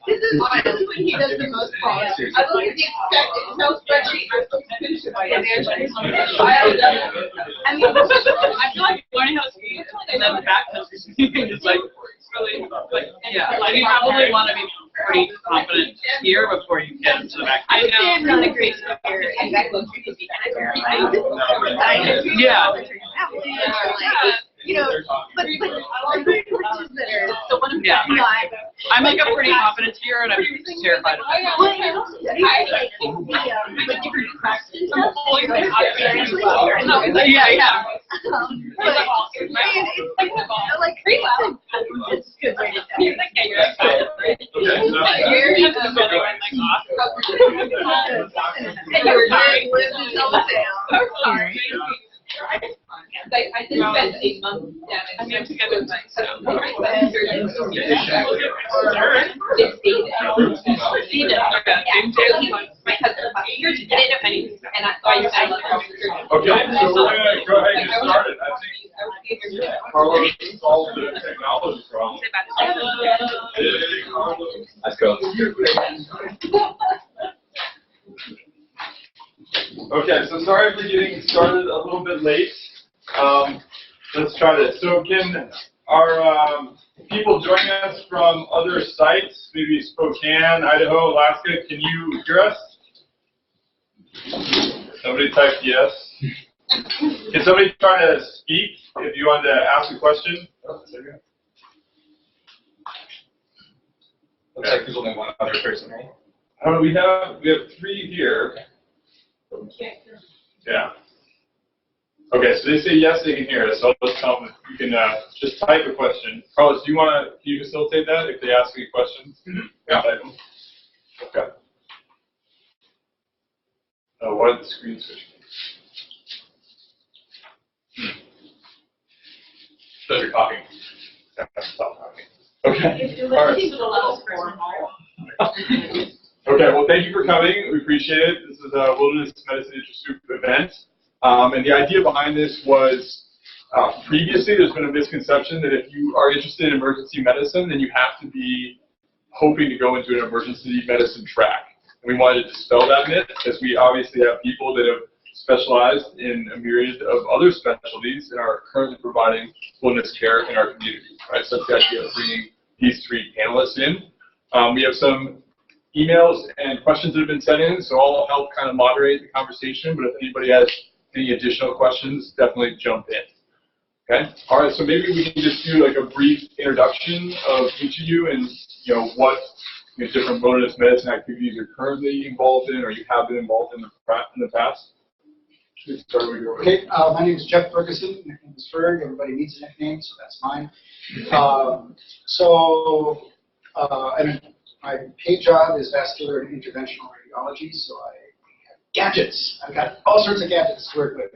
This is when he does the most calls. I look at the expected, no spreadsheet. I mean, I feel like learning how to speak and then the back is like really like like you probably want to be pretty confident here before you get into the back. I know I'm not a great speaker, and back when you could be kind of terrified. Yeah. You know, but I'm like a pretty confident speaker, and I'm terrified of that. Well, you know, like different questions. Yeah. Like it's a good way to say it. And you're I did spend 8 months down in together with my son. My husband last year to get it, and I thought okay, so we're going to go ahead and get started. I think Carlos solved the technology problem. Let's go. Okay, so sorry for getting started a little bit late. Let's try this. So can our people joining us from other sites, maybe Spokane, Idaho, Alaska, can you hear us? Somebody type yes. Can somebody try to speak if you want to ask a question? Looks like there's only one other person, right? We have 3 here. Yeah. Okay, so they say yes, they can hear us. So let's tell them you can just type a question. Carlos, can you facilitate that if they ask you questions? Yeah. Type them. Okay. Why did the screen switch? So you're talking. Stop talking. Okay. All right. Okay, well, thank you for coming. We appreciate it. This is a Wilderness Medicine Interest Group event. And the idea behind this was previously there's been a misconception that if you are interested in emergency medicine, then you have to be hoping to go into an emergency medicine track. And we wanted to dispel that myth because we obviously have people that have specialized in a myriad of other specialties and are currently providing wellness care in our community. Right? So that's the idea of bringing these 3 panelists in. We have some emails and questions that have been sent in, so I'll help kind of moderate the conversation, but if anybody has any additional questions, definitely jump in. Okay? All right, so maybe we can just do like a brief introduction of each of you and what different wilderness medicine activities you're currently involved in or you have been involved in the past. Okay, my name is Geoffrey Ferguson. My name is Ferg. Everybody needs a nickname, so that's mine. And my paid job is vascular and interventional radiology, so I have gadgets. I've got all sorts of gadgets to work with,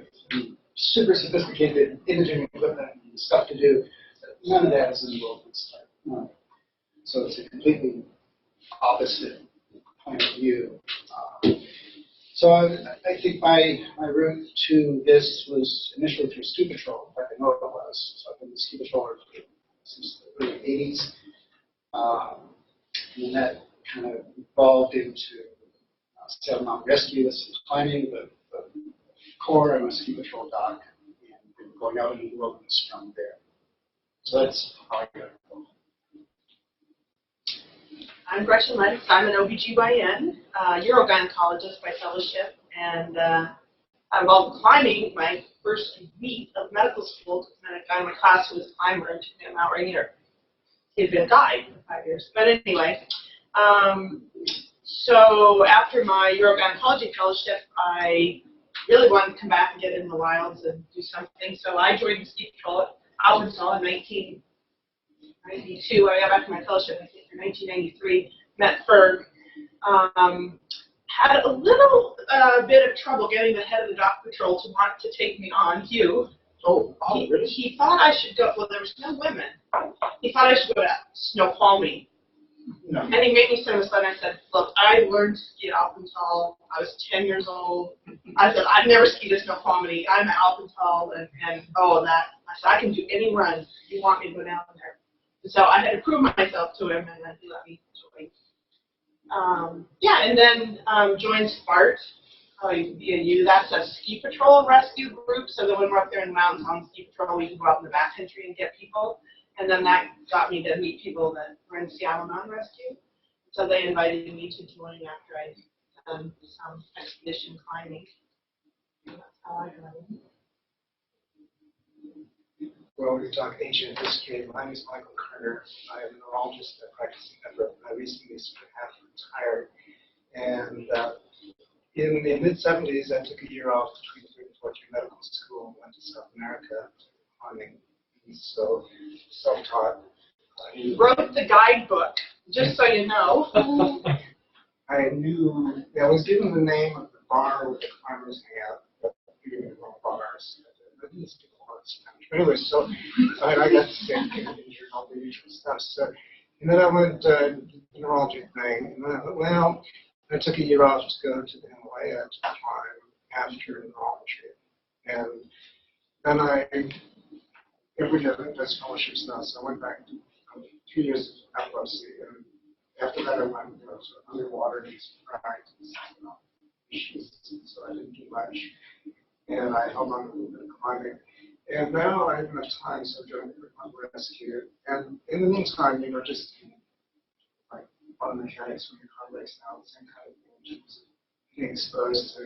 super sophisticated imaging equipment and stuff to do. None of that is in the wilderness type. No. So it's a completely opposite point of view. So I think my route to this was initially through ski patrol. In fact, I know it was. So I've been a ski patroller since the early 80s. And that kind of evolved into Saddle Mountain Rescue, that's some climbing, the Corps. I'm a ski patrol doc, and been going out into the wilderness from there. So that's how I got involved. I'm Gretchen M. I'm an OBGYN, urogynecologist by fellowship, and I'm involved in climbing my first week of medical school. I had a guy in my class who was a climber and took me on Mount Rainier. He'd been a guide for 5 years. But anyway, so after my urogynecology fellowship, I really wanted to come back and get in the wilds and do something. So I joined the ski patrol at Albertsall in 1992. I got back from my fellowship in 1993, met Ferg. Had a little bit of trouble getting the head of the dock patrol to want to take me on, Hugh. He thought I should go, well, there was no women. He thought I should go to snow palming No. And he made me stand beside him. I said, look, I learned to ski at Alpental. I was 10 years old. I said, I've never skied a snow-quality. I'm at Alpental, and that. I said, I can do any run you want me to go down there. And so I had to prove myself to him, and then he let me join. And then joined SPART. That's a ski patrol rescue group. So that when we're up there in the mountains on ski patrol, we can go out in the backcountry and get people. And then that got me to meet people that were in Seattle Mountain Rescue. So they invited me to join after I done some expedition climbing. That's how I got in. Well, we talk ancient history. My name is Michael Koerner. I'm a neurologist at practicing Edinburgh. I recently half retired. And in the mid-70s, I took a year off between 3 and 4 year medical school and went to South America climbing. So self-taught. You wrote the guidebook, just so you know. I knew, I was given the name of the bar where the climbers hang out, but we didn't know bars. I didn't speak a lot of Spanish. But anyway, so I got to stay and all the usual stuff. So, and then I went to the neurology thing, and then I thought, well, I took a year off to go to the Himalaya to climb after neurology. And then every year there's fellowships now, so I went back to 2 years of epilepsy, and after that I went underwater and practice, so I didn't do much, and I held on a little bit of climbing, and now I have enough time, so I joined the rescue, and in the meantime, just like auto mechanics when your car breaks down, the same kind of thing, just being exposed to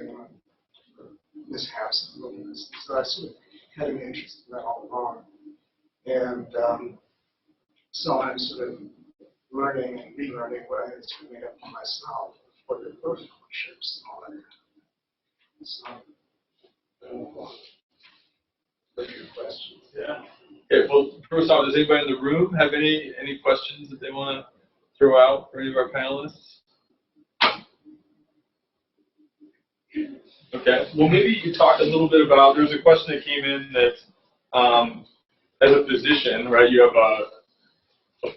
mishaps and wilderness, so I sort of had an interest in that all along. And so I'm sort of learning and relearning what I had sort of made up for myself for the first ships and all that. So, those are your questions. Yeah. Okay, well, first off, does anybody in the room have any questions that they want to throw out for any of our panelists? Okay. Well, maybe you could talk a little bit about, there's a question that came in that, as a physician, right, you have a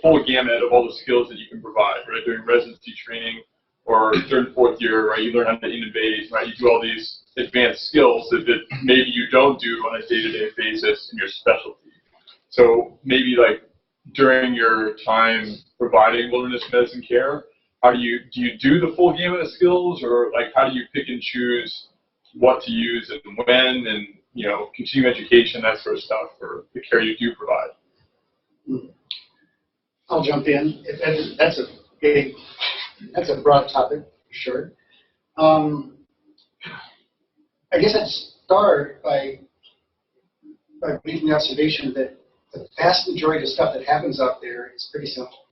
full gamut of all the skills that you can provide, right, during residency training or during 4th year, right, you learn how to innovate, right, you do all these advanced skills that maybe you don't do on a day-to-day basis in your specialty. So maybe like during your time providing wilderness medicine care, do you do the full gamut of skills, or like how do you pick and choose what to use and when, and continuing education, that sort of stuff for the care you do provide? I'll jump in. That's a broad topic for sure. I guess I'd start by making the observation that the vast majority of stuff that happens out there is pretty simple.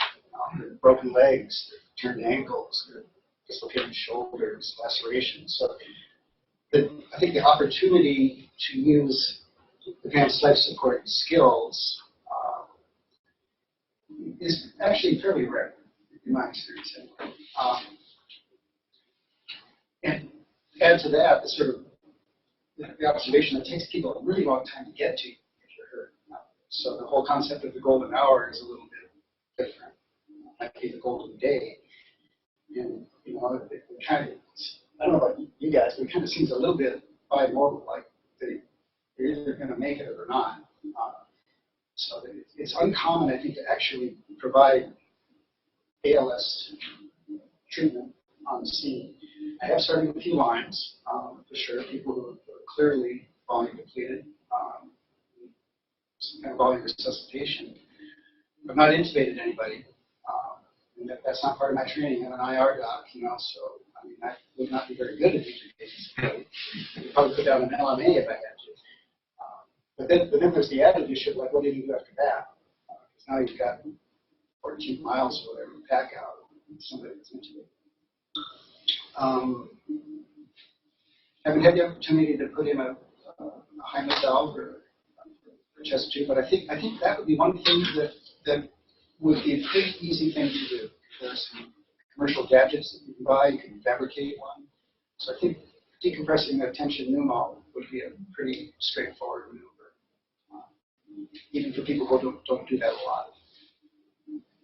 Broken legs, turned ankles, dislocated shoulders, lacerations. So I think the opportunity to use advanced life support skills is actually fairly rare, in my experience. And add to that the sort of the observation that it takes people a really long time to get to if you're hurt. So the whole concept of the golden hour is a little bit different. It might be the golden day. And, it kind of, I don't know about you guys, but it kind of seems a little bit bimodal, like you're either going to make it or not. So it's uncommon, I think, to actually provide ALS treatment on the scene. I have started a few lines, for sure, people who are clearly volume depleted, some kind of volume resuscitation. I've not intubated anybody. And that's not part of my training. I'm an IR doc, so I would not be very good at intubation. I could probably put down an LMA if I had to. But then there's the added issue of, like, what do you do after that? Because now you've got 14 miles or whatever to pack out with somebody that's intubated. I haven't had the opportunity to put in a Hymas valve or a chest tube, but I think that would be one thing that would be a pretty easy thing to do. There's some commercial gadgets that you can buy. You can fabricate one. So I think decompressing the tension pneumo would be a pretty straightforward maneuver, even for people who don't do that a lot.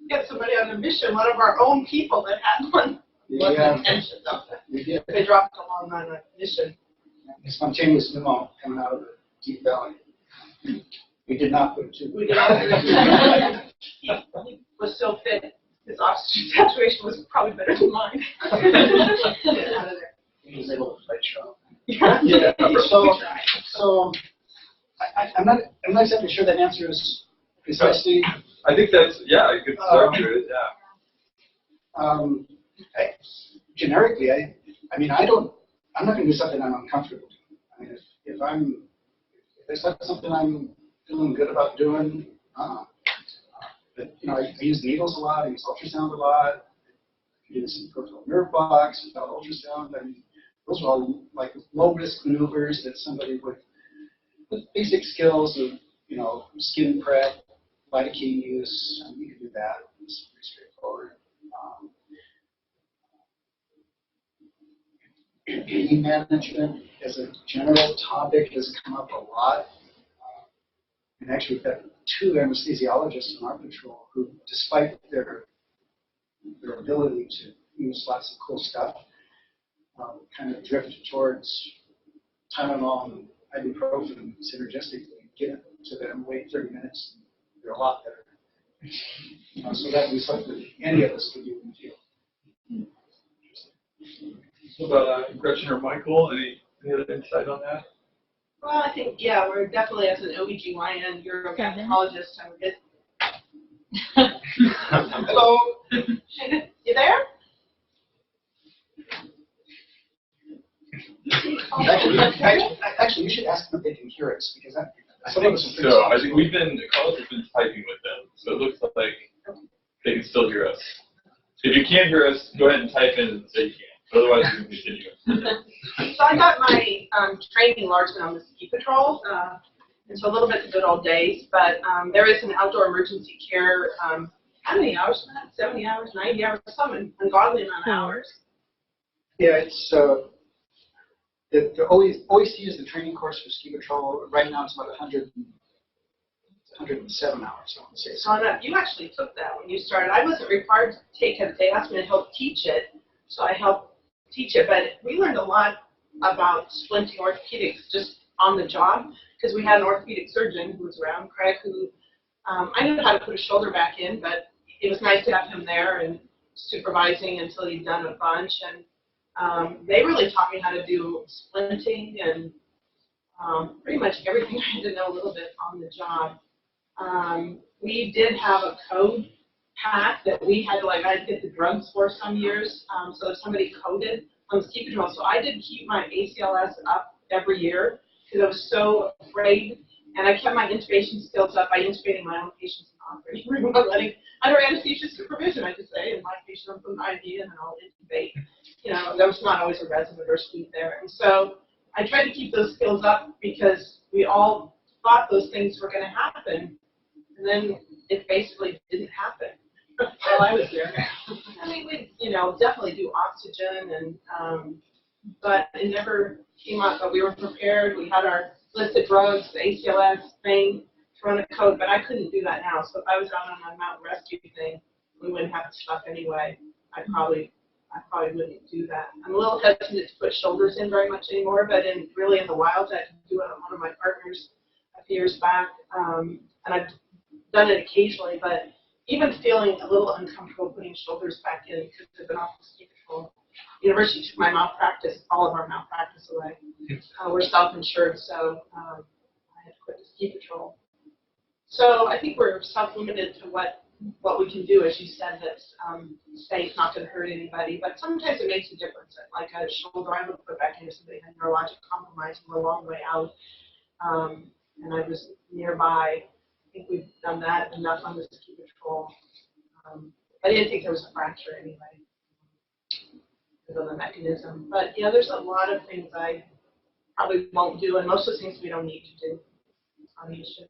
get somebody on a mission. One of our own people that had one wasn't intention of it. We did. They dropped along on a mission. A spontaneous pneumo coming out of the deep valley. We did not put it to. We did not. He was so fit. His oxygen saturation was probably better than mine. He was able to play show. Yeah. So I'm not exactly sure that answers precisely. I think that's, yeah, a good start to it, yeah. Generically, I mean, I'm not going to do something I'm uncomfortable doing. I mean, if there's something I'm feeling good about doing, but, you know, I use needles a lot, I use ultrasound a lot, I do some peripheral nerve blocks without ultrasound. I mean, those are all like low-risk maneuvers that somebody with basic skills of, you know, skin prep, lidocaine use, you can do that. It's pretty straightforward. Pain management as a general topic has come up a lot. And actually, we've got 2 anesthesiologists in our patrol who, despite their ability to use lots of cool stuff, kind of drift towards Tylenol and ibuprofen synergistically. Give it to them, wait 30 minutes, they're a lot better. So that we something any of us could do in the field. What about Gretchen or Michael? Any other insight on that? Well, I think, yeah, we're definitely, as an OBGYN, urogynecologist, I'm a bit. Hello. You there? Actually, you should ask them if they can hear us, because some of us are pretty So, soft. I think Carlos has been typing with them, so it looks like they can still hear us. If you can't hear us, go ahead and type in and say you can. Otherwise, we can continue. So I got my training largely on the ski patrol, and so a little bit the good old days, but there is an outdoor emergency care, how many hours? 70 hours, 90 hours, some ungodly amount of hours. Yeah, it's the OEC is the training course for ski patrol. Right now, it's about 107 hours. I want to say. So you actually took that when you started. I wasn't required to take it. They asked me to help teach it, so I helped teach it. But we learned a lot about splinting orthopedics just on the job, because we had an orthopedic surgeon who was around, Craig, who I knew how to put a shoulder back in, but it was nice to have him there and supervising until he'd done a bunch. And they really taught me how to do splinting and pretty much everything I had to know a little bit on the job. We did have a code pack that we had to, like, I did the drugs for some years, so if somebody coded on the ski patrol. So I did keep my ACLS up every year because I was so afraid, and I kept my intubation skills up by intubating my own patients in the operating room, letting under anesthesia supervision, I just say, and my patient on an IV, and then I'll intubate. You know, there was not always a resident or suite there, and so I tried to keep those skills up because we all thought those things were going to happen, and then it basically didn't happen while I was there. I mean, we, you know, definitely do oxygen, and but it never came up. But we were prepared. We had our list of drugs, the ACLS thing, to run a code. But I couldn't do that now. So if I was out on my mountain rescue thing, we wouldn't have the stuff anyway. I probably wouldn't do that. I'm a little hesitant to put shoulders in very much anymore. But really in the wild, I could do it on one of my partners a few years back, and I've done it occasionally. But even feeling a little uncomfortable putting shoulders back in because I've been off the ski patrol. University took my malpractice, all of our malpractice away. We're self-insured, so I had to quit the ski patrol. So I think we're self-limited to what we can do, as you said, that's safe, not going to hurt anybody. But sometimes it makes a difference. Like a shoulder, I would put back in if somebody had neurologic compromise from a long way out, and I was nearby. I think we've done that enough on the ski patrol. I didn't think there was a fracture anyway because of the mechanism. But yeah, there's a lot of things I probably won't do, and most of the things we don't need to do on mission.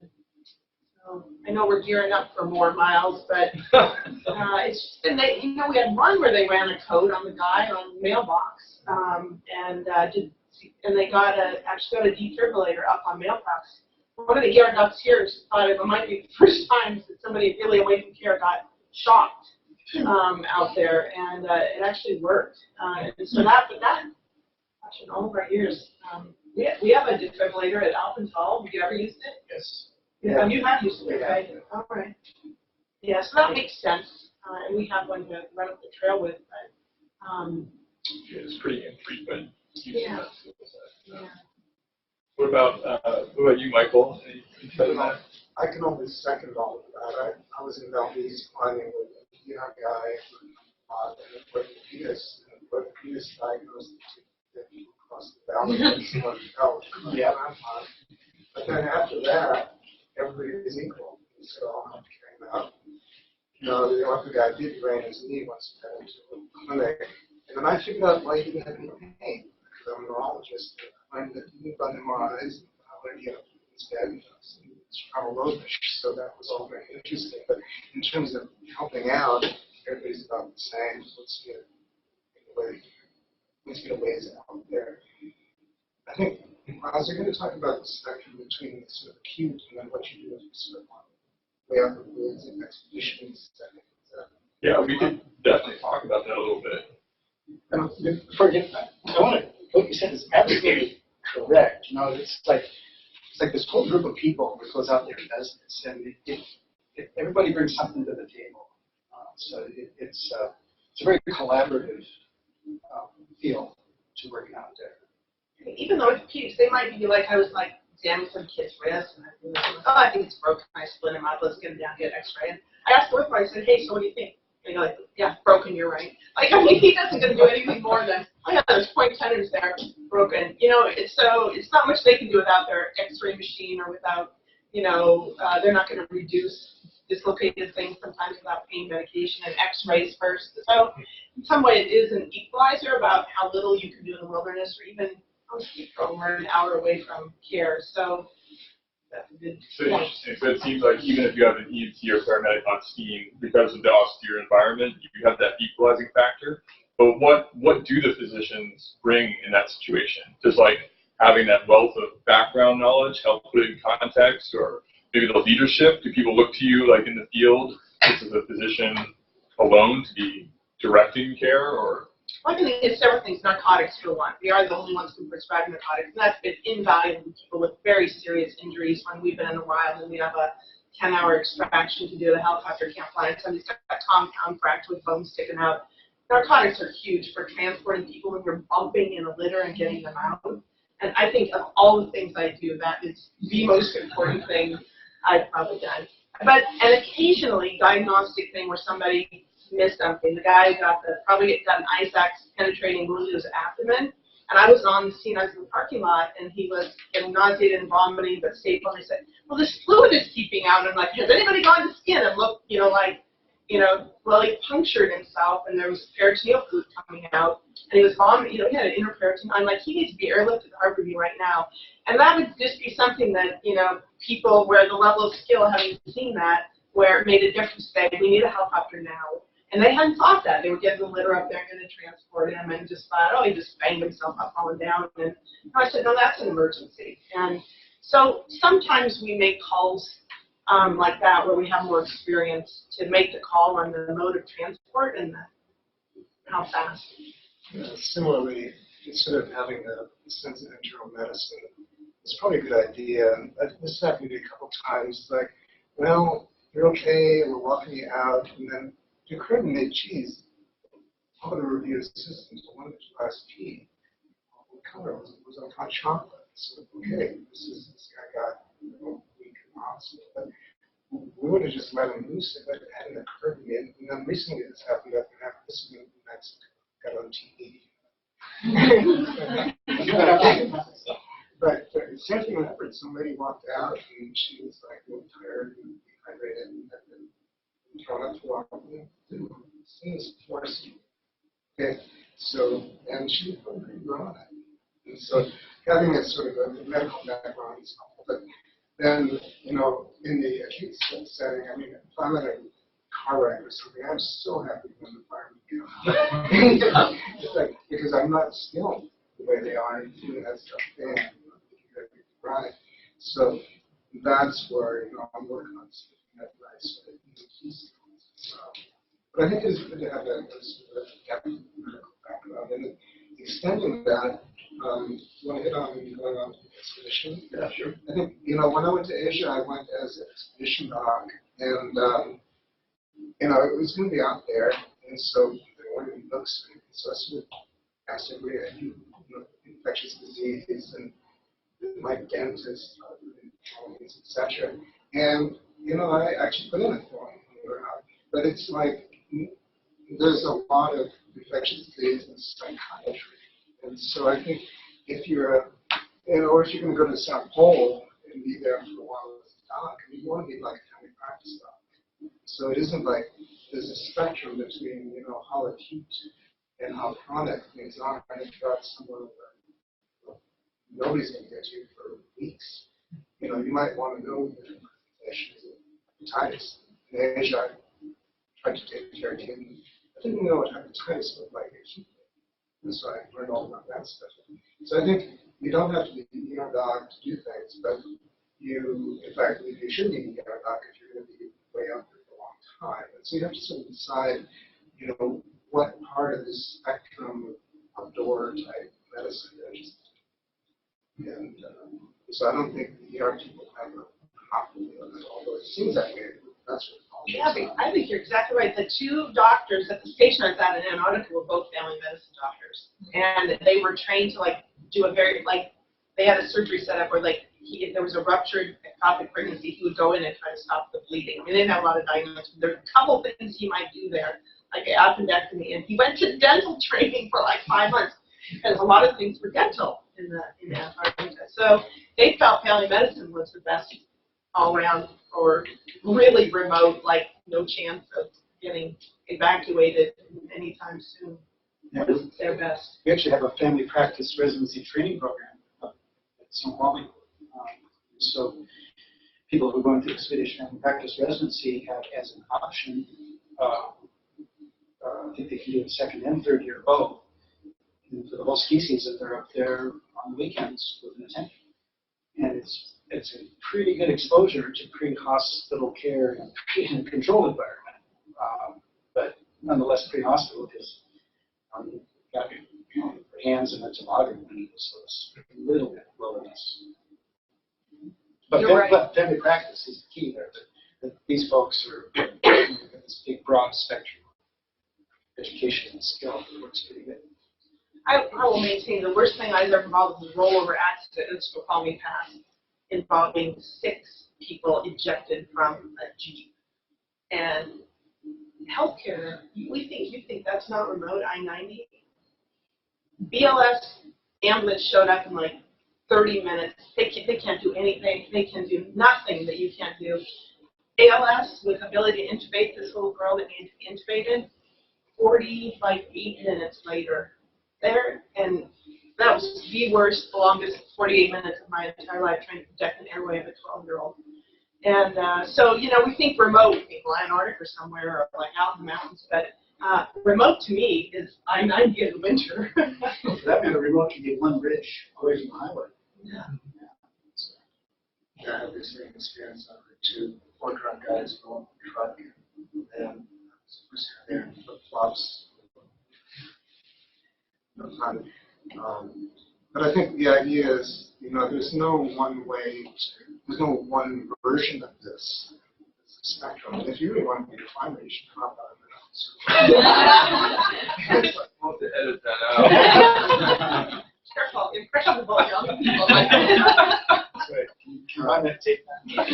So I know we're gearing up for more miles, but it's just been, you know, we had one where they ran a code on the guy on mailbox, and they actually got a defibrillator up on mailbox. One of the air ducts here thought it might be the first time that somebody really away from care got shocked out there, and it actually worked. And so gosh, in all of our years, we have a defibrillator at Alpental. Have you ever used it? Yes. Yeah. You have used it, right? All right. Yeah, so that makes sense. And we have one to run up the trail with. But, It's pretty infrequent. yeah. What about you, Michael? I can only second all of that. I was in Valdez climbing with a young guy and orthopedist, and the orthopedist diagnosed that he across the valley. Yeah. But then after that, everybody is equal. So I came out. The ortho guy did drain his knee once he got into the clinic. And then I figured out why he didn't have any pain. Because I'm a neurologist. I learned that he didn't run MRIs. I learned instead so that was all very interesting. But in terms of helping out, everybody's about the same. Let's get a ways out there. I think I was going to talk about the spectrum between the sort of acute and then what you do if you sort of way out the woods and expeditions. Yeah, we could definitely talk about that a little bit. Before you get that, I want to, what you said is absolutely correct. It's like this whole group of people that goes out there and does this, and everybody brings something to the table. So it's a very collaborative feel to working out there. Even though orthopedics, they might be like, I was like examining some kid's wrist, and I think it's broken. I split him up. Let's get him down, get an X-ray. And I asked the ortho, I said, hey, so what do you think? And he's like, yeah, broken. You're right. Like, I mean, he doesn't going to do anything more than, oh yeah, there's point tendons there, broken. It's not much they can do without their X-ray machine or without, they're not going to reduce dislocated things sometimes without pain medication and X-rays first. So in some way, it is an equalizer about how little you can do in the wilderness, or even we're an hour away from care. So that's a good point. Interesting. So it seems like even if you have an EMT or paramedic on skiing, because of the austere environment, you have that equalizing factor. But what do the physicians bring in that situation? Just like having that wealth of background knowledge help put it in context, or maybe the leadership? Do people look to you like in the field, just as a physician alone, to be directing care, or? Well, I think it's several things. Narcotics, for one. We are the only ones who prescribe narcotics, and that's been invaluable to people with very serious injuries. When we've been in the wild and we have a 10-hour extraction to do, the helicopter can't fly, and somebody's got a compound fracture with bones sticking out. Narcotics are huge for transporting people when you're bumping in a litter and getting them out. And I think of all the things I do, that is the most important thing I've probably done. And occasionally, diagnostic thing where somebody missed something. The guy probably got an ice axe penetrating wound to his abdomen, and I was on the scene. I was in the parking lot, and he was getting nauseated and vomiting, but stable. And I said, "Well, this fluid is seeping out." And I'm like, "Has anybody gone to skin and looked, well, he punctured himself, and there was peritoneal fluid coming out, and he was vomiting. He had an interperitoneal. I'm like, he needs to be airlifted to Harborview right now." And that would just be something that people where the level of skill, having seen that, where it made a difference. Say, we need a helicopter now. And they hadn't thought that. They were getting the litter up there and going to transport him, and just thought, oh, he just banged himself up, falling down. And I said, no, that's an emergency. And so sometimes we make calls like that where we have more experience to make the call on the mode of transport and how fast. Similarly, instead of having a sense of internal medicine, it's probably a good idea. And this happened to me a couple times. Like, well, you're okay, we're walking you out, and then it occurred to me, geez, all the review systems, the one that you asked P, what color was it? Was it hot chocolate? So, okay, this guy got weak in the hospital. But we would have just let him loose, but it hadn't occurred to me. And then recently this happened up in this was in Mexico, got on TV. But the same thing happened. Somebody walked out and she was like really tired and dehydrated and had been thrown up to walk. Seems forcing. Okay, so, and she was probably pretty grown. And so having a sort of a medical background is helpful. But then, in the acute setting, I mean, if I'm in a car wreck or something, I'm so happy when the firemen get out. It's like, because I'm not skilled the way they are in doing that stuff. And right. So that's where, I'm working on something that nice. But I think it is good to have that medical background. And extending that, you want to hit on going on expedition? Yeah, sure. I think, when I went to Asia, I went as an expedition doc, and, it was going to be out there, and so there weren't any books, so I sort of asked everybody, infectious disease, and my dentist, etc. And, I actually put in a form, but it's like, there's a lot of infectious disease in psychiatry. And so I think if you're or if you're going to go to the South Pole and be there for a while as a doc, you want to be like a family practice doc. So it isn't like there's a spectrum between, how acute and how chronic things are. And if you've got someone that nobody's going to get to for weeks, you might want to know the issues of hepatitis. In Asia, I tried to take care of him. I didn't know what hepatitis looked like acutely. And so I learned all about that stuff. So I think you don't have to be a doc to do things, but you, in fact, you should be a doc if you're going to be way out there for a long time. And so you have to sort of decide, what part of this spectrum of door type medicine is. And so I don't think the ER people have a problem with it, although it seems that way. That's what Yeah, I think you're exactly right. The two doctors at the station I was at in Antarctica were both family medicine doctors, and they were trained to do a very they had a surgery set up where there was a ruptured ectopic pregnancy. He would go in and try to stop the bleeding. We didn't have a lot of diagnosis. There's a couple things he might do there, like an appendectomy, and he went to dental training for 5 months because a lot of things were dental in Antarctica. So they felt family medicine was the best all around or really remote, no chance of getting evacuated anytime soon. Yeah. Was their best. We actually have a family practice residency training program at Snoqualmie. So people who are going through expedition family practice residency have as an option, I think they can do it second and third year both. And for the whole ski season, they're up there on the weekends with an attendant. And it's a pretty good exposure to pre-hospital care in a controlled environment, but nonetheless pre-hospital because you've got your hands in a toboggan, so it's a little bit wilderness. But, but family practice is the key there. That these folks are this big broad spectrum of education and skill that works pretty good. I will maintain the worst thing I was ever involved with was a rollover accident in Snoqualmie Pass involving 6 people ejected from a Jeep. And healthcare, you think that's not remote, I-90? BLS ambulance showed up in 30 minutes. They can't do anything. They can do nothing that you can't do. ALS with ability to intubate this little girl that needed to be intubated, 48 minutes later. There, and that was the worst, the longest 48 minutes of my entire life trying to protect an airway of a 12-year-old. And so, we think remote, Antarctica or somewhere, or out in the mountains, but remote to me is I-90 in the winter. For that matter, remote can be one bridge away from the highway. Yeah. I have the same experience. I had 2 4 drunk guys go up the truck, and there in flip-flops. No fun. But I think the idea is, there's no one way, there's no one version of this. It's a spectrum. And if you really want to be defined, you should come up with it. We'll have to edit that out. Careful, impressionable young people. Combine that tape then.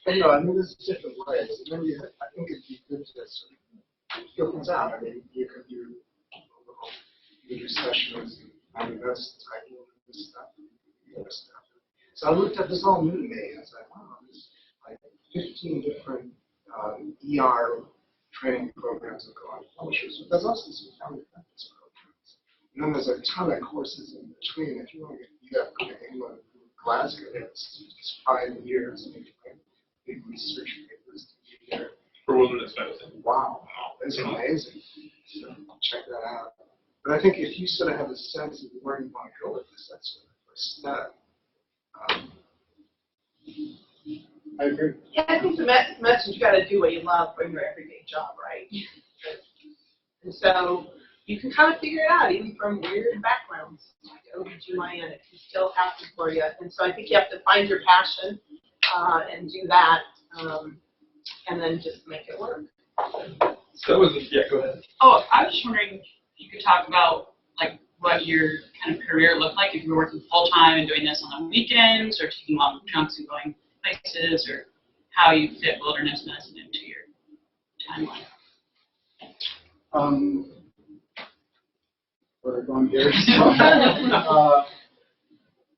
But no, there's different ways. I think it'd be good to sort of feel things out. You could do sessions and this type of stuff. So I looked at this all new to me, and I was like, wow, there's 15 different ER training programs that go on publishers. But there's also some family practice programs. And then there's a ton of courses in between. If you want to get to England, Glasgow, it's 5 years. And big research papers to be there. For wilderness medicine. Wow, that's amazing. So check that out. But I think if you sort of have a sense of where you want to go with this, that's sort of the first step. I agree. Yeah, I think the message, you got to do what you love for your everyday job, right? And so you can kind of figure it out, even from weird backgrounds, like OBGYN, it can still happen for you. And so I think you have to find your passion and do that, and then just make it work. So that was, yeah, go ahead. Oh, I was just wondering if you could talk about like what your kind of career looked like if you were working full time and doing this on the weekends, or taking long chunks and going places, or how you fit wilderness medicine into your timeline. We're going here.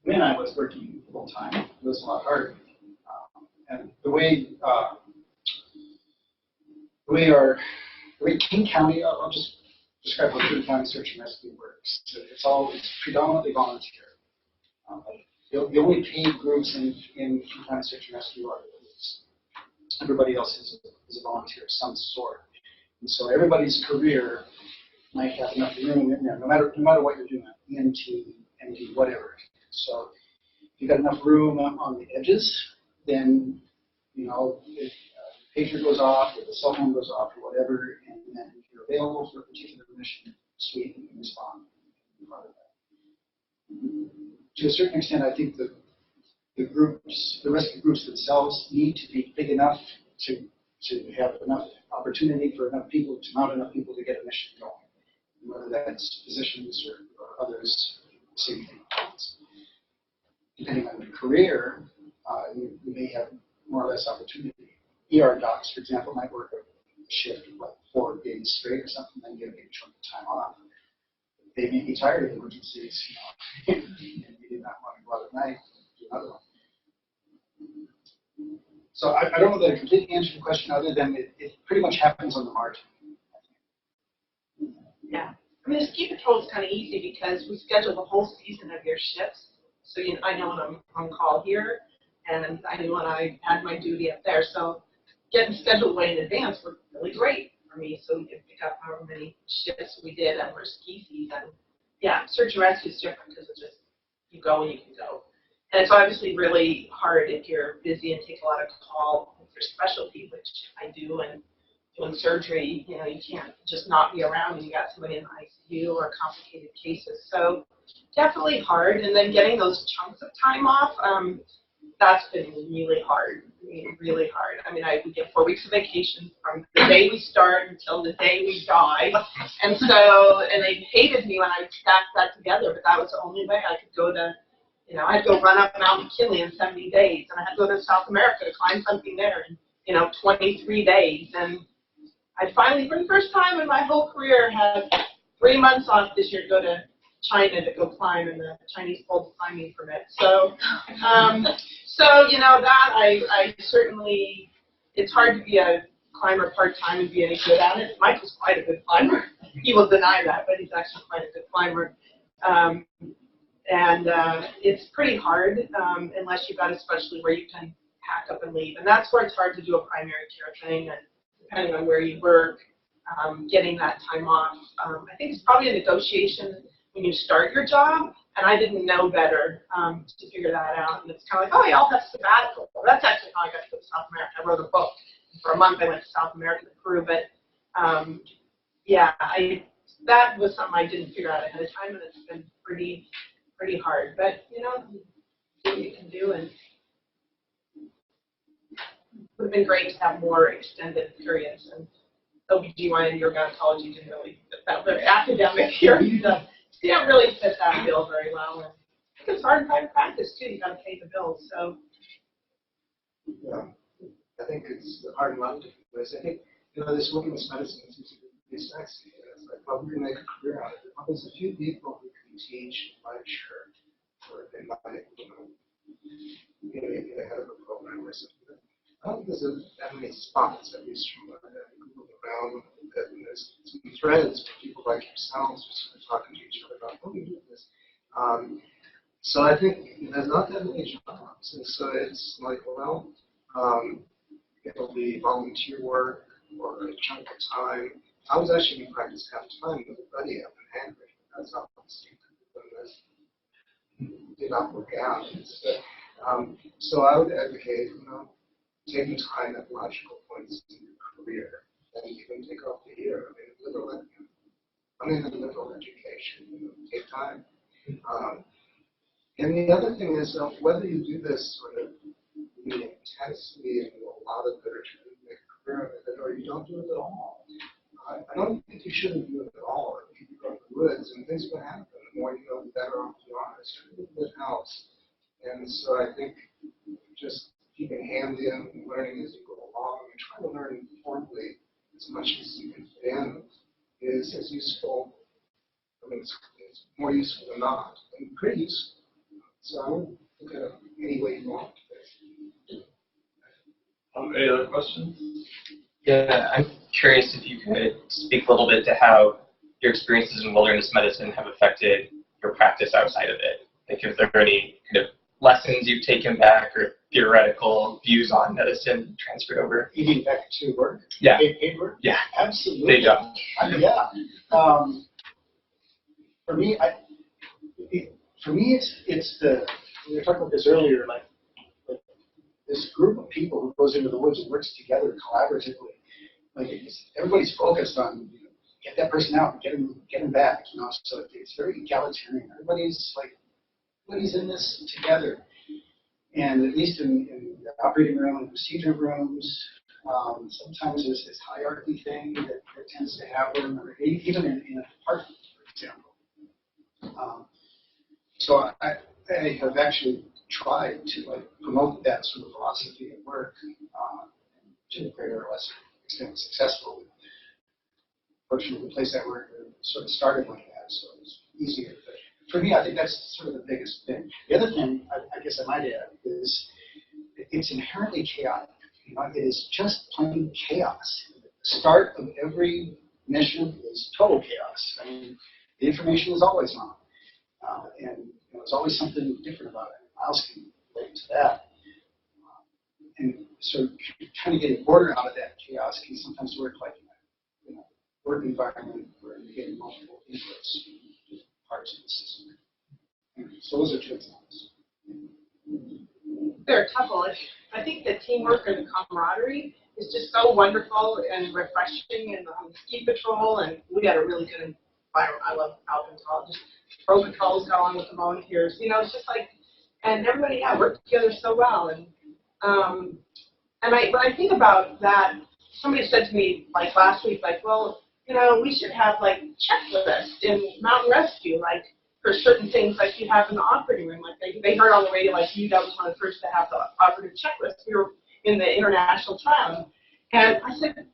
When I was working full time, it was a lot harder. And the way King County, I'll just describe how King County search and rescue works. So it's predominantly volunteer. The only paid groups in King County search and rescue are the police. Everybody else is a volunteer of some sort. And so everybody's career might have enough room in there, no matter what you're doing, EMT, MD, whatever. So if you've got enough room on the edges, then, you know, if a pager goes off or the cell phone goes off or whatever, and then if you're available for a particular mission, sweet, you can respond. To a certain extent, I think the rescue groups themselves need to be big enough to have enough opportunity for enough people, to mount enough people to get a mission going. Whether that's physicians or others, same thing. Depending on your career, you may have more or less opportunity. ER docs, for example, might work a shift of like 4 days straight or something, then get a big chunk of time off. They may be tired of emergencies, you know, and you did not want to go out at night, do another one. So I don't know that I completely answered the question, other than it pretty much happens on the margin. Yeah. I mean, the ski patrol is kind of easy because we schedule the whole season of your shifts. So I know when I'm on call here, and I knew when I had my duty up there. So getting scheduled way in advance was really great for me. So we could pick up however many shifts we did over ski season. Yeah, search and rescue is different because it's just you go and you can go. And it's obviously really hard if you're busy and take a lot of call for specialty, which I do, and doing surgery, you know, you can't just not be around and you got somebody in the ICU or complicated cases. So definitely hard. And then getting those chunks of time off, that's been really hard. I mean, really hard. I mean, we get 4 weeks of vacation from the day we start until the day we die. And they hated me when I would stack that together, but that was the only way I could go to, you know, I'd go run up Mount McKinley in 70 days, and I had to go to South America to climb something there in, 23 days. And I finally, for the first time in my whole career, had 3 months off this year to go to China to go climb, and the Chinese pulled the climbing permit. So, that I certainly, it's hard to be a climber part-time and be any good at it. Michael's quite a good climber. He will deny that, but he's actually quite a good climber. It's pretty hard unless you've got a specialty where you can pack up and leave. And that's where it's hard to do a primary care thing, and depending on where you work, getting that time off. I think it's probably a negotiation when you start your job, and I didn't know better to figure that out. And it's kind of like, oh, yeah, I'll have sabbatical. Well, that's actually how I got to go to South America. I wrote a book. For a month, I went to South America with Peru, but that was something I didn't figure out ahead of time, and it's been pretty hard. But, do what you can do, and it would have been great to have more extended periods. And OBGYN and urogynecology didn't really fit that. They're academic here. You don't really fit that bill very well. And I think it's hard in private practice, too. You got to pay the bills. So. Yeah. I think it's hard in a lot of different ways. I think, this wilderness medicine seems to be sexy. It's like, well, we're going to make a career out of it. Well, there's a few people who can teach and lecture, or they might, get ahead of a program or something. I don't think there's that many spots, at least from Google around, that there's some threads for people like yourselves who are talking to each other about, oh, we do this. So I think there's not that many jobs. And so it's like, well, it'll be volunteer work or a chunk of time. I was actually in practice half time with a buddy up in Anchorage. That's obviously did not work out. So I would advocate, taking time at logical points in your career, and you can take off the year. I mean, liberal education, take time. And the other thing is, whether you do this sort of really intensely and do a lot of it or try to make a career of it, or you don't do it at all. I don't think you shouldn't do it at all. If you go in the woods and things will happen. The more you know, the better off you are. It's really good helps. And so I think just keeping hands in, learning as you go along, and trying to learn informally as much as you can fit in is as useful. I mean, it's more useful than not, and pretty useful. So I would look at it any way you want. Any other questions? Yeah, I'm curious if you could speak a little bit to how your experiences in wilderness medicine have affected your practice outside of it. Like if there are any kind of lessons you've taken back or theoretical views on medicine transferred over. You mean back to work? Yeah. Paid work? Yeah. Absolutely. Day job. Yeah. For me, it's the, we were talking about this earlier, like this group of people who goes into the woods and works together collaboratively. Like everybody's focused on, get that person out and get them back, So it's very egalitarian. Everybody's in this together. And at least in the operating room and procedure rooms, sometimes there's this hierarchy thing that tends to happen, or even in a department, for example. So I have actually tried to promote that sort of philosophy at work to a greater or less extent successful. Fortunately, the place I work sort of started like that, so it was easier. But for me, I think that's sort of the biggest thing. The other thing I guess I might add is it's inherently chaotic. It is just plain chaos. The start of every mission is total chaos. I mean, the information is always wrong, and there's always something different about it. Miles can relate to that. And so trying to get order out of that chaos can sometimes work like in a work environment where you're getting multiple inputs from parts of the system. So those are two examples. There are a couple. I think the teamwork and the camaraderie is just so wonderful and refreshing, and on the ski patrol, and we got a really good environment. I love alpentologists. Pro patrols go on with the volunteers. It's just like, and everybody worked together so well. And when I think about that, somebody said to me last week, well, we should have checklists in mountain rescue, for certain things you have in the operating room. They heard on the radio UW was one of the first to have the operative checklist. We were in the international trial, and I said,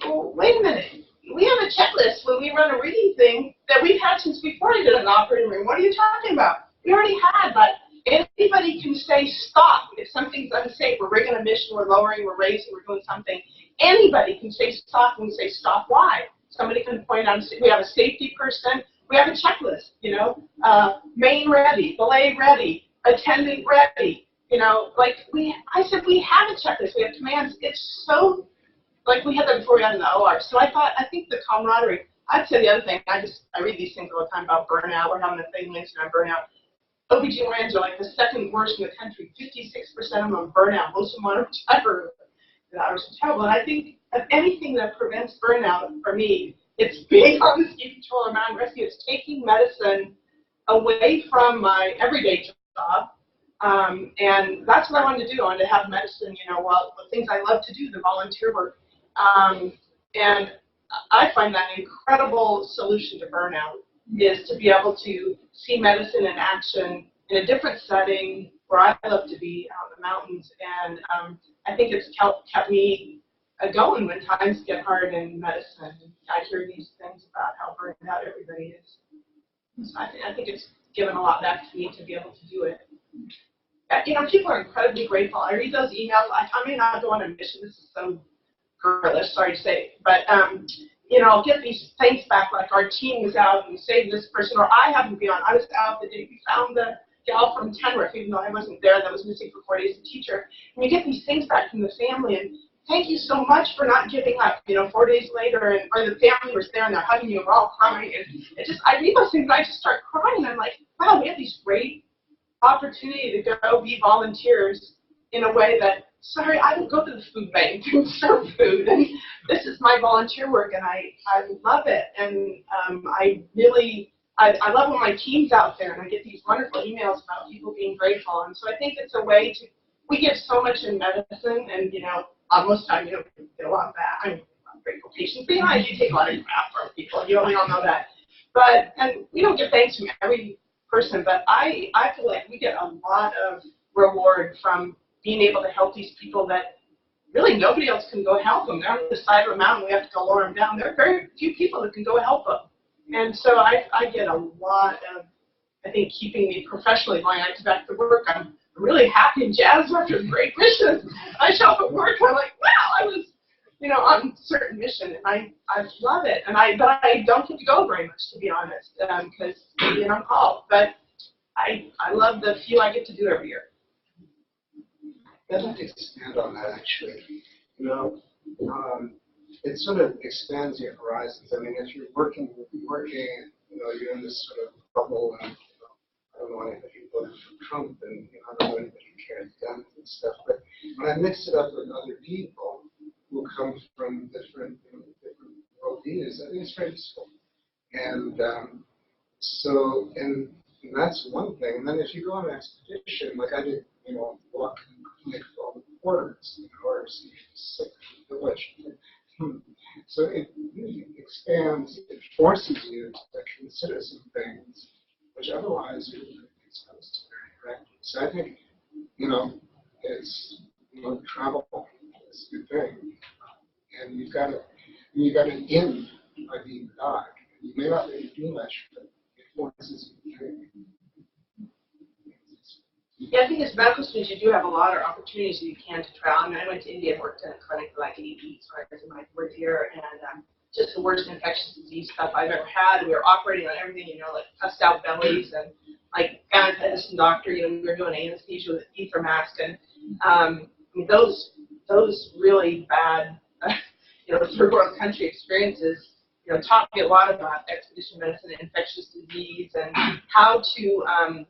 well, wait a minute. We have a checklist when we run a reading thing that we've had since before I did an operating room. What are you talking about? We already had, but anybody can say stop if something's unsafe. We're rigging a mission, we're lowering, we're raising, we're doing something. Anybody can say stop and we say stop. Why? Somebody can point out, we have a safety person, we have a checklist, main ready, belay ready, attendant ready, I said we have a checklist, we have commands. It's so, we had that before we got in the OR. So I think the camaraderie, I'd say the other thing, I read these things all the time about burnout. We're having a thing linked around burnout. OBGYNs are the second worst in the country. 56% of them are burnout. Most of them want to retire. That was terrible. And I think of anything that prevents burnout, for me, it's being on the ski patrol or mountain rescue. It's taking medicine away from my everyday job. And that's what I wanted to do. I wanted to have medicine, the things I love to do, the volunteer work. And I find that an incredible solution to burnout is to be able to see medicine in action in a different setting where I love to be out in the mountains. And I think it's kept me going when times get hard in medicine. I hear these things about how burned out everybody is. So I think it's given a lot back to me to be able to do it. People are incredibly grateful. I read those emails. I may not go on a mission. This is so girlish, sorry to say, but I'll get these thanks back, our team was out and we saved this person, or I happened to be on. I was out the day we found the gal from Tenerife, even though I wasn't there, that was missing for 4 days, a teacher. And you get these things back from the family, and thank you so much for not giving up. 4 days later, or the family was there and they're hugging you and we're all crying. And I read those things and I just start crying. I'm like, wow, we have these great opportunity to go be volunteers in a way that sorry, I don't go to the food bank and serve food, and this is my volunteer work, and I love it, and I love when my team's out there, and I get these wonderful emails about people being grateful, and so I think it's a way to, we give so much in medicine, and, most of the time, we get a lot of that. I'm grateful patients, but, I do take a lot of crap from people, we all know that. But, and we don't get thanks from every person, but I feel like we get a lot of reward from being able to help these people that really nobody else can go help them. They're on the side of a mountain, we have to go lower them down. There are very few people that can go help them. And so I get a lot of, I think, keeping me professionally going. I get back to work, I'm really happy and jazzed after a great mission. I show up at work and I'm like, wow, I was, on a certain mission, and I love it. But I don't get to go very much, to be honest, because I'm on call. But I love the few I get to do every year. I'd like to expand on that, actually. It sort of expands your horizons. I mean, if you're working, you're in this sort of bubble, and I don't know anybody voted for Trump, and I don't know anybody who carries guns and stuff. But when I mix it up with other people who come from different worldviews, I think it's very useful. And and that's one thing. And then if you go on an expedition, like I did, walk in the clinic for all the quarters, or see sick in the village. So it really expands, it forces you to consider some things which otherwise you wouldn't be exposed to very directly. So I think, it's, travel is a good thing. And you've got to end by being a doc. You may not really do much, but it forces you to think. Yeah, I think as medical students, you do have a lot of opportunities that you can to travel. I mean, I went to India and worked in a clinic for like 8 weeks when I was in my fourth year, and just the worst infectious disease stuff I've ever had. We were operating on everything, like pussed out bellies and like gynecologist and doctor, we were doing anesthesia with ether mask, and I mean, those really bad, third world country experiences, taught me a lot about expedition medicine and infectious disease and how to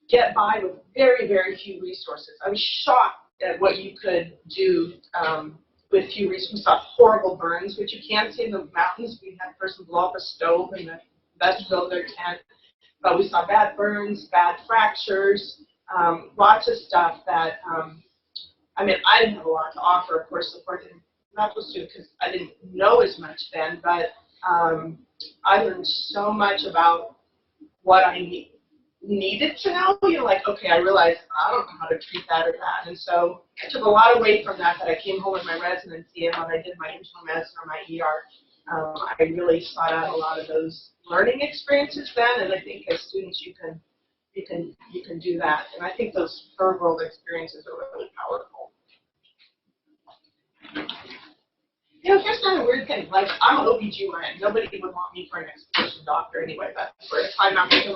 get by with very, very few resources. I was shocked at what you could do with few resources. We saw horrible burns, which you can't see in the mountains. We had a person blow up a stove in the vestibule of their tent. But we saw bad burns, bad fractures, lots of stuff that, I didn't have a lot to offer, of course, supporting medical students because I didn't know as much then, but I learned so much about what I needed to know. Okay, I realized I don't know how to treat that or that. And so I took a lot away from that I came home with my residency, and when I did my internal medicine or my ER, I really sought out a lot of those learning experiences then, and I think as students you can do that. And I think those third world experiences are really powerful. Here's another weird thing. Like, I'm an OBGYN. Nobody would want me for an expedition doctor anyway. That's where I'm not doing.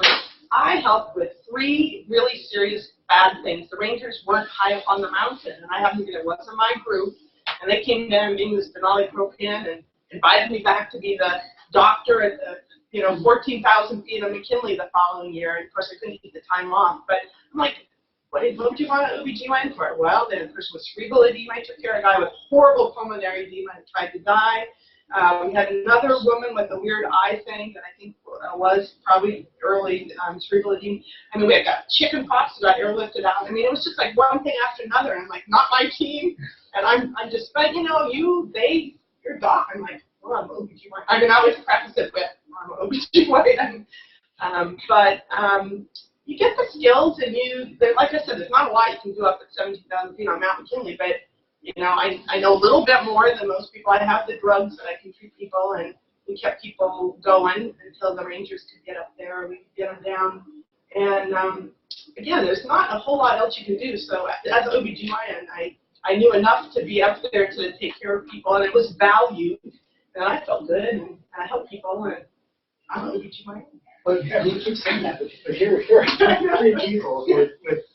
I helped with 3 really serious bad things. The Rangers weren't high up on the mountain, and I happened to be there. It wasn't my group, and they came down and gave me this phenolipropane and invited me back to be the doctor at the 14,000 feet of McKinley the following year. And of course, I couldn't get the time off. But I'm like, what did you want an OBGYN for? Well, then the person with cerebral edema. I took care of a guy with horrible pulmonary edema who tried to die. We had another woman with a weird eye thing that I think was probably early cerebral edema. We had got chicken pox who got airlifted out. It was just like one thing after another. And I'm like, not my team. And I'm just, but you're doc. I'm like, well, I'm OBGYN. I always practice it with, I'm OBGYN. You get the skills, and like I said, there's not a lot you can do up at 17,000 feet on Mount McKinley, but, I know a little bit more than most people. I have the drugs that I can treat people, and we kept people going until the Rangers could get up there, or we could get them down. And, again, there's not a whole lot else you can do. So as an OBGYN, I knew enough to be up there to take care of people, and it was valued, and I felt good, and I helped people, and I'm an OBGYN. But you keep saying that, but here are 3 people with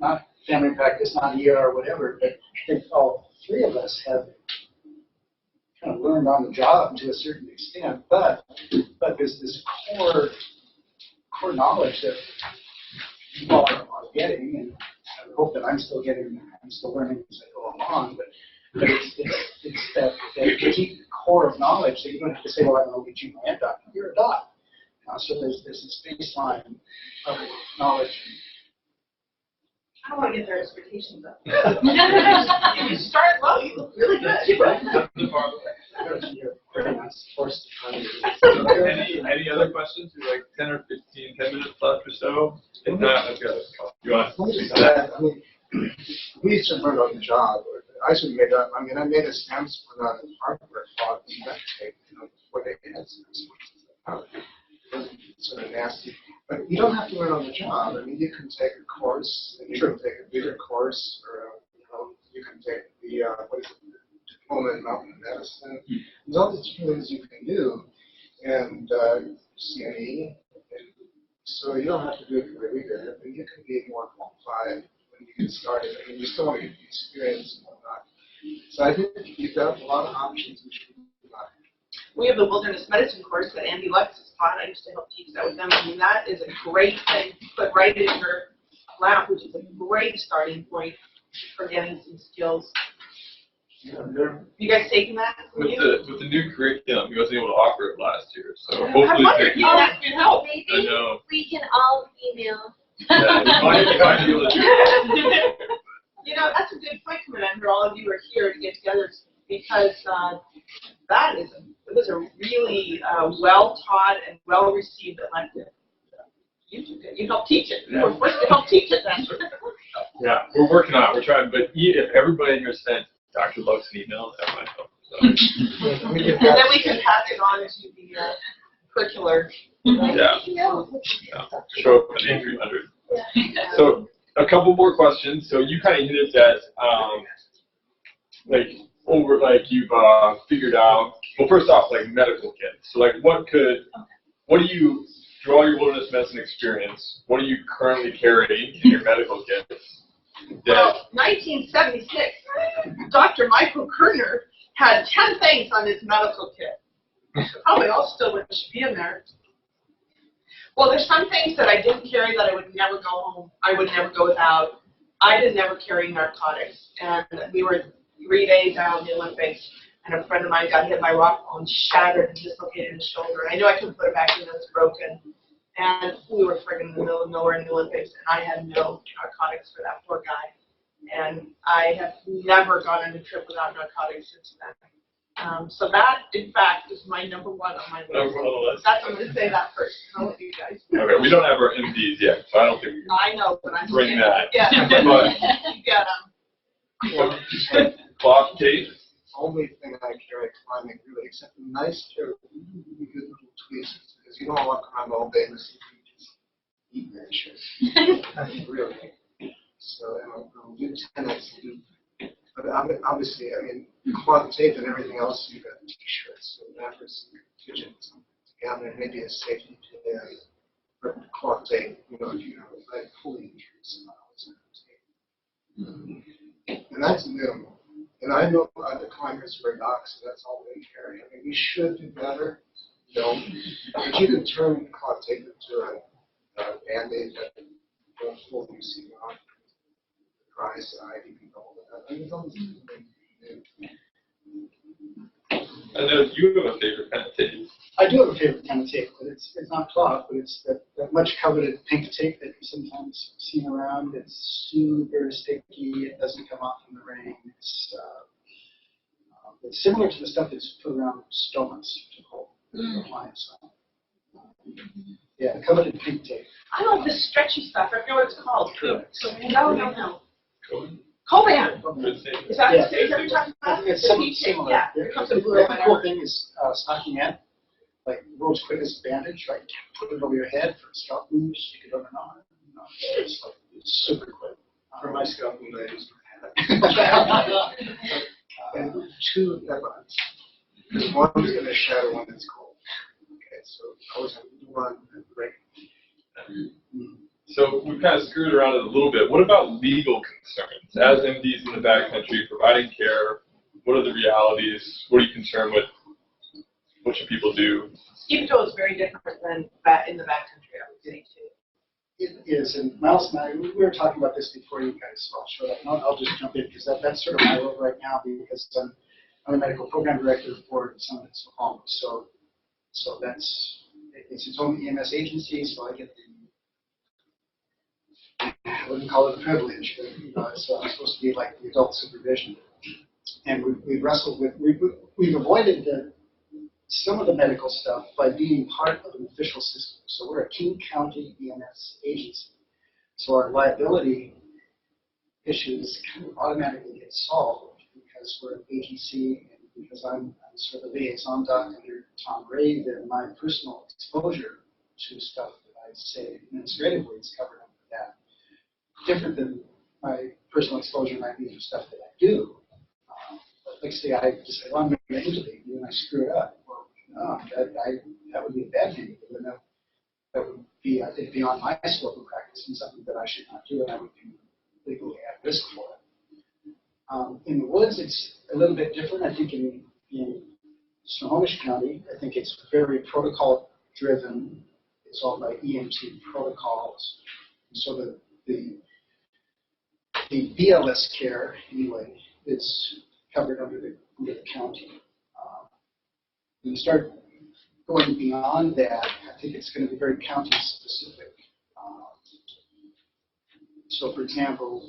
not family practice, not ER, or whatever, but I think all 3 of us have kind of learned on the job to a certain extent, but there's this core knowledge that people are getting, and hope that I'm still learning as I go along, but it's that deep core of knowledge that you don't have to say, well, I'm an OBGYN doc. You're a doc. So there's this baseline of knowledge. I don't want to get their expectations up. You start low, you look really good. Any other questions? You're like 10 or 15, 10 minutes left or so? If not, I've got you want to speak to that? We used to learn on the job. I should have made up. I mean, I made a stem split on hardware cloth and that tape, before they had stem splits. It was sort of nasty. But you don't have to learn on the job. I mean, you can take a course, and you can take a bigger course, or you can take the diploma in mountain medicine. There's all these things you can do, and CME. So you don't have to do it really good, but you can be more qualified when you get started. I mean, you still want to get the experience and whatnot. So I think you've got a lot of options which you can do. We have the wilderness medicine course that Andy Lutz has taught. I used to help teach that with them. I mean, that is a great thing to put right in your lap, which is a great starting point for getting some skills. You guys taking that? With the new curriculum, he wasn't able to offer it last year, so I hopefully wonder if you can ask your help. I Maybe know. we can all email. Yeah, we might be able to do it. That's a good point, Commander. All of you are here to get together because it was a really well taught and well received elective. You helped teach it. You were forced to help teach it then. Yeah, we're working on it. We're trying, but if everybody here sent Dr. Lux an email, that might help. So. And then we can pass it on to the curricular. Yeah. Show up at 300. So a couple more questions. So you kind of hinted at you've figured out. Well, first off, like medical kits. So what do you, through all your wilderness medicine experience, what do you currently carry in your medical kits? Well, 1976, Dr. Michael Koerner had 10 things on his medical kit. Probably all still would be in there. Well, there's some things that I didn't carry that I would never go home. I would never go without. I did never carry narcotics. And we were 3 days out in the Olympics, and a friend of mine got hit by a rock and shattered and dislocated his shoulder. And I knew I couldn't put it back in, it was broken. And we were friggin' in the middle of nowhere in the Olympics, and I had no narcotics for that poor guy. And I have never gone on a trip without narcotics since then. So that, in fact, is my number one on my list. Number one on the list. That's, I'm going to say that first. I'll let you guys. Okay, we don't have our MDs yet, so I don't think we can I know, but I'm bring that. Yeah. But, You get them. cloth tape. Only thing I carry climbing really, except a nice pair of really good little tweezers, because you don't walk around all day listening to just eat that shit. Really. So I'll do tennis, but obviously, I mean, cloth tape and everything else, you've got t-shirts, so mattresses, kitchens, together, and maybe a safety pin, or cloth tape, if you have a fully injured tape. And that's minimal. And I know the climbers who are docs, so that's all they carry. I mean, we should do better, but you can turn cloth tape into a Band-Aid that don't fully see on the dry side. You can go with that. I mean, it's almost I know you have a favorite kind of tape. I do have a favorite kind of tape, but it's not cloth, but it's that much coveted pink tape that you sometimes see around. It's super sticky. It doesn't come off in the rain. It's similar to the stuff that's put around stomas to hold the appliance on. Yeah, coveted pink tape. I love this stretchy stuff. I forget what it's called. No. Coban. Coban. Is that what you're talking about? It's similar. Yeah, it comes in blue or The cool whatever. thing is stocking in, like world's quickest bandage, right? Put it over your head for scalp wounds. You could run it on. It's super quick. for my scalp and I use and two headlines. Because one is going to shadow one that's cold. Okay, so I always have to do one and break. So we've kind of screwed around it a little bit. What about legal concerns? As MDs in the backcountry providing care, what are the realities? What are you concerned with? What should people do? Stevedore is very different than in the backcountry, I would say, too. it is, and Miles and I, we were talking about this before you guys all showed up, and I'll just jump in because that's sort of my role right now because I'm a medical program director for Summit Oklahoma. So it's its own EMS agency, so I get I wouldn't call it a privilege, but it's supposed to be like the adult supervision. And we've wrestled with, we've avoided some of the medical stuff by being part of an official system. So we're a King County EMS agency. So our liability issues kind of automatically get solved because we're an agency and because I'm sort of the liaison doc under Tom Ray, then my personal exposure to stuff that I say administratively is covered under that. Different than my personal exposure might be to stuff that I do. Like say I just say, well, I'm going to intubate you and I screw it up. Well, no, that would be a bad thing. That would be, I think, beyond my scope of practice and something that I should not do, and I would be legally at risk for it. In the woods, it's a little bit different. I think in Snohomish County, I think it's very protocol driven. It's all by EMT protocols. And so the BLS care, anyway, is covered under the county. When you start going beyond that, I think it's going to be very county specific. So, for example,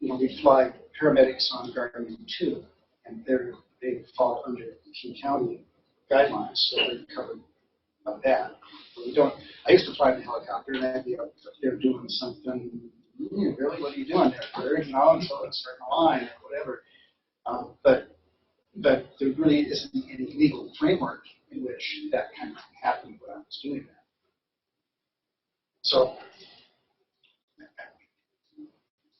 we fly paramedics on Guardian 2, and they fall under King County guidelines, so they're covered by that. We don't. I used to fly in a helicopter, and I'd be up there doing something. Really, what are you doing there? So it's starting a line or whatever. But there really isn't any legal framework in which that kind of thing happened when I was doing that. So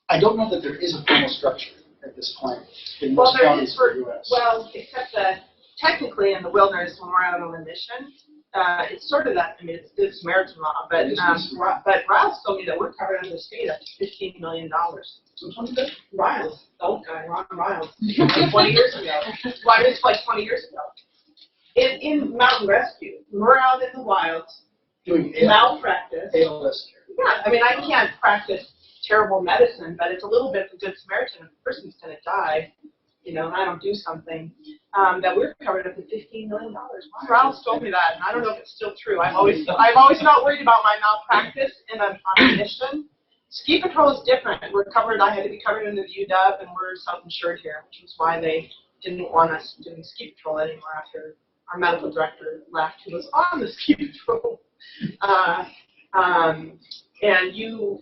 I don't know that there is a formal structure at this point in most counties in the U.S. Well, except that technically in the wilderness when we're out on a mission, it's sort of that. I mean, it's Samaritan law, but Riles told me that we're covered under the state up to $15 million. Riles, the old guy, Ron Riles, 20 years ago. Well, it was like 20 years ago. In mountain rescue, we're out in the wilds doing malpractice. ALS care. Yeah, I mean, I can't practice terrible medicine, but it's a little bit of a good Samaritan. If the person's going to die, and I don't do something, that we're covered up to $15 million. Riles told me that, and I don't know if it's still true. I've always not worried about my malpractice on a mission. Ski patrol is different. We're covered. I had to be covered under the UW, and we're self-insured here, which was why they didn't want us doing ski patrol anymore after our medical director left, who was on the ski patrol. And you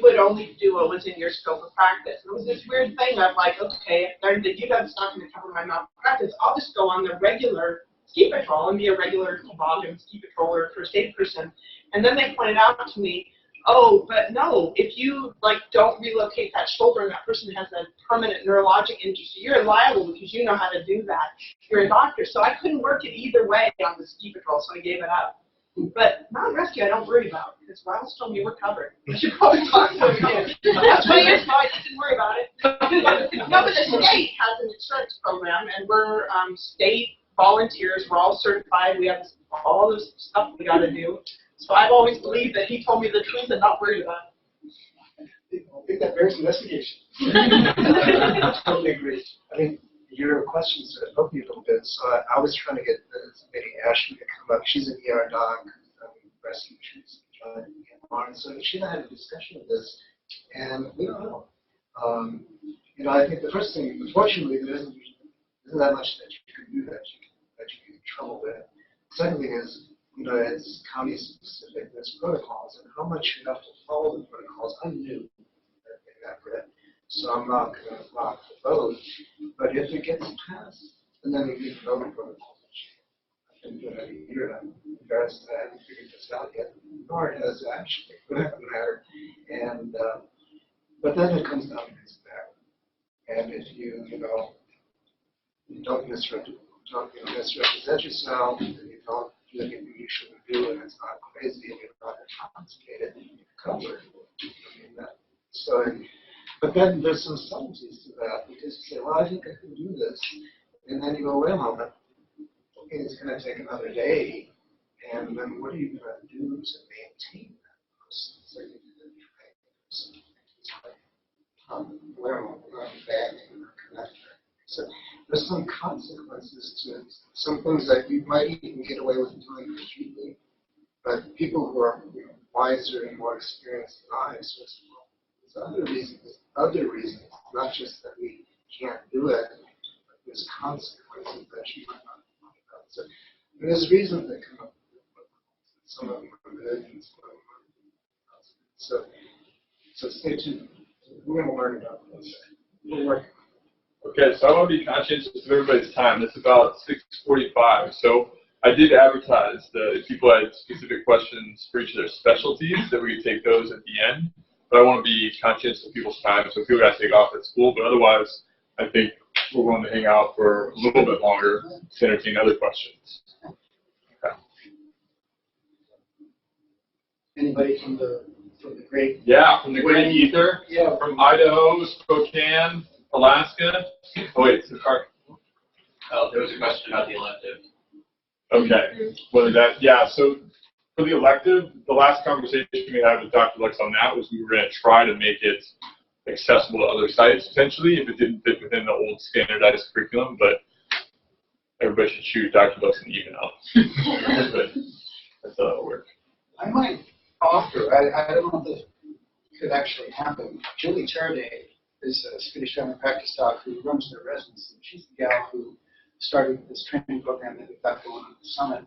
would only do what was in your scope of practice. It was this weird thing of like, okay, if the UW's not going to cover my malpractice, I'll just go on the regular ski patrol and be a regular toboggan ski patroller or first aid person. And then they pointed out to me, oh, but no, if you don't relocate that shoulder and that person has a permanent neurologic injury, you're liable because you know how to do that. You're a doctor. So I couldn't work it either way on the ski patrol, so I gave it up. But mountain rescue, I don't worry about because Riles told me we're covered. I should probably talk to him again. That's 20 years ago, I just didn't worry about it. No, but the state has an insurance program, and we're state volunteers. We're all certified. We have all this stuff we got to do. So I've always believed that he told me the truth and not worried about it. I think that bears investigation. I totally agree. I mean, your questions helped me a little bit. So I was trying to get somebody, Ashley, to come up. She's an ER doc, rescue. She's and so she and I had a discussion of this, and we don't know. I think the first thing, unfortunately, there isn't that much that you can do that you get in trouble with. The second thing is, it's county specific, there's protocols, and how much you have to follow the protocols. I'm new in that bit, so I'm not going to rock the boat. But if it gets passed, and then you can know the protocols. I've been doing it a year, and I'm embarrassed that I haven't figured this out yet, nor has actually, for that matter. And but then it comes down to this back. And if you don't misrepresent yourself, and you don't do anything you shouldn't do, and it's not crazy, and you're not intoxicated, you're covered. So, but then there's some subtleties to that, because you say, well, I think I can do this, and then you go, wait a moment, okay, it's going to take another day, and then what are you going to do to maintain that? So you can train something like well, bagging or connector. So there's some consequences to it. Some things that you might even get away with doing cheaply, but people who are wiser and more experienced than I, so there's other reasons, not just that we can't do it, but there's consequences that you might not know about. So there's reasons that come up. Some of them are good and some of them are not. So stay tuned. We're going to learn about this. We'll work. Okay, so I want to be conscientious of everybody's time. It's about 6:45. So I did advertise that if people had specific questions for each of their specialties, that we could take those at the end. But I want to be conscientious of people's time, so people got to take off at school. But otherwise, I think we're going to hang out for a little bit longer to entertain other questions. Okay. Anybody from the great? Yeah, from the great ether. Yeah. From Idaho, Spokane, Alaska. Oh wait, it's the car. Oh, there was a question about the elective. Okay. Whether that, yeah. So for the elective, the last conversation we had with Dr. Lux on that was we were going to try to make it accessible to other sites potentially if it didn't fit within the old standardized curriculum. But everybody should shoot Dr. Lux an email. But that's how it'll work. I might offer, I don't know if this could actually happen. Julie Charday is a Swedish family practice doc who runs their residency. She's the gal who started this training program that we've got going on at the summit.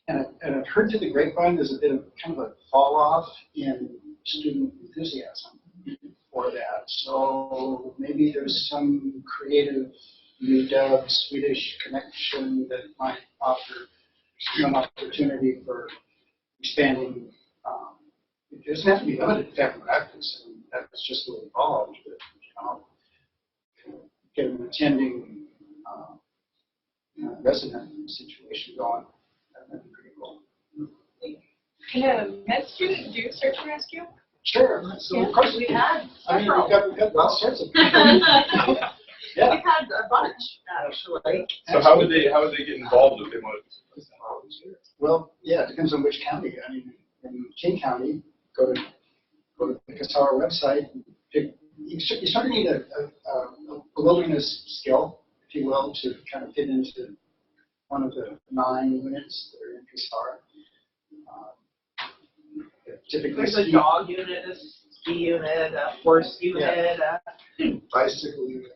And I've heard through the grapevine there's a bit of kind of a fall off in student enthusiasm for that. So maybe there's some creative new dub Swedish connection that might offer some opportunity for expanding. It doesn't have to be limited to family practice, and that's just what evolved. But get an attending resident situation going. That'd be pretty cool. Can a med student do search and rescue? Sure. So of course We had I mean, several. we've got all sorts of. Yeah. We've had a bunch, actually. So how would they get involved if they wanted to? Well, yeah, it depends on which county. I mean, in King County, go to the Casara website. And pick, you sort of need a wilderness skill, if you will, to kind of fit into one of the 9 units that are in Casara. Typically, There's a dog unit, a ski unit, a horse unit. Bicycle unit.